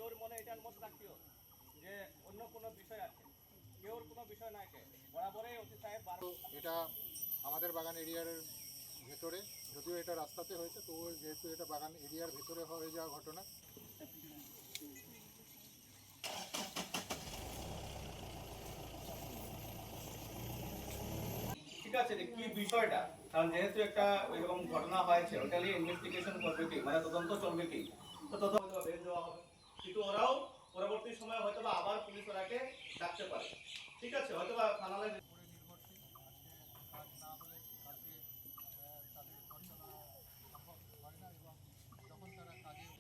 কেউর মনে এটা মত রাখিও যে অন্য কোনো বিষয় আছে, কেউর কোনো বিষয় নাই, বরাবরই ওসি সাহেব এটা আমাদের বাগান এরিয়ার ভেতরে, যদিও এটা রাস্তাতে হয়েছে, তো যেহেতু এটা বাগান এরিয়ার ভেতরে হয়ে যাওয়া ঘটনা। ঠিক আছে, কি বিষয়টা, কারণ যেহেতু একটা এরকম ঘটনা হয়েছে, ওটা নিয়ে ইনভেস্টিগেশন করবে কি, মানে তদন্ত চলবে কি, তো তদন্ত বের দেওয়া হবে, কিন্তু ওরাও পরবর্তী সময় হয়তো বা আবার পুলিশ ওরাকে ডাকতে পারে। ঠিক আছে, হয়তো বা থানালে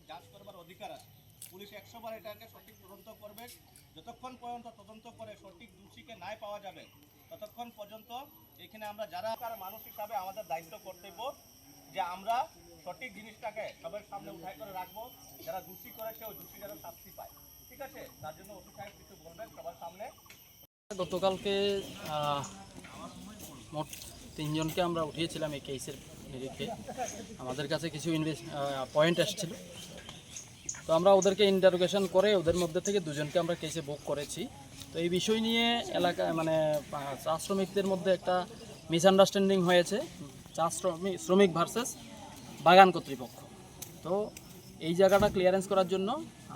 জাজ করবার অধিকার আছে। পুলিশ 100 বার এটাকে সঠিক তদন্ত করবে। যতক্ষণ পর্যন্ত তদন্ত করে সঠিক দোষীকে নাই পাওয়া যাবে, ততক্ষণ পর্যন্ত এখানে আমরা যারা মানুষ হিসাবে আমাদের দায়িত্ব কর্তব্য যে আমরা সঠিক জিনিসটাকে সবার সামনে উঠাই করে রাখবো। যারা দোষী করেছে ওই দোষী যেন শাস্তি পায়। ঠিক আছে, তার জন্য ওসি সাহেব কিছু বলবেন সবার সামনে। গতকালকে মোট 3 জনকে আমরা উঠিয়েছিলাম এই কেসের নিরিখে। আমাদের কাছে কিছু পয়েন্ট আসছিল, তো আমরা ওদেরকে ইন্টারোগেশন করে ওদের মধ্যে থেকে 2 জনকে আমরা কেসে বুক করেছি। তো এই বিষয় নিয়ে এলাকায় মানে চা শ্রমিকদের মধ্যে একটা মিসআন্ডারস্ট্যান্ডিং হয়েছে, চা শ্রমিক ভার্সেস বাগান কর্তৃপক্ষ। তো এই জায়গাটা ক্লিয়ারেন্স করার জন্য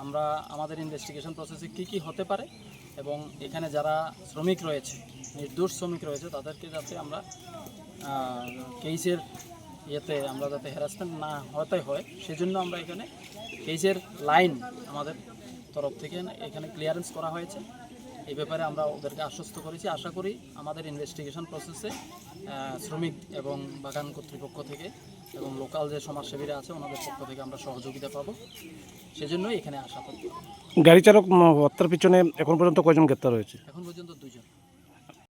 আমরা আমাদের ইনভেস্টিগেশন প্রসেসে কী হতে পারে এবং এখানে যারা শ্রমিক রয়েছে, নির্দোষ শ্রমিক রয়েছে, তাদেরকে যাতে আমরা কেসের আমরা যাতে হ্যারাসমেন্ট না হতে হয়, সেজন্য আমরা এখানে কেসের লাইন আমাদের তরফ থেকে এখানে ক্লিয়ারেন্স করা হয়েছে। এই ব্যাপারে আমরা ওদেরকে আশ্বস্ত করেছি। আশা করি আমাদের ইনভেস্টিগেশন প্রসেসে শ্রমিক এবং বাগান কর্তৃপক্ষ থেকে এবং লোকাল যে সমাজসেবীরা আছে ওনাদের পক্ষ থেকে আমরা সহযোগিতা পাবো, সেজন্যই এখানে আসা করব। গাড়ি চালক হত্যার পিছনে এখন পর্যন্ত কয়জন গ্রেপ্তার হয়েছে? এখন পর্যন্ত 2 জন।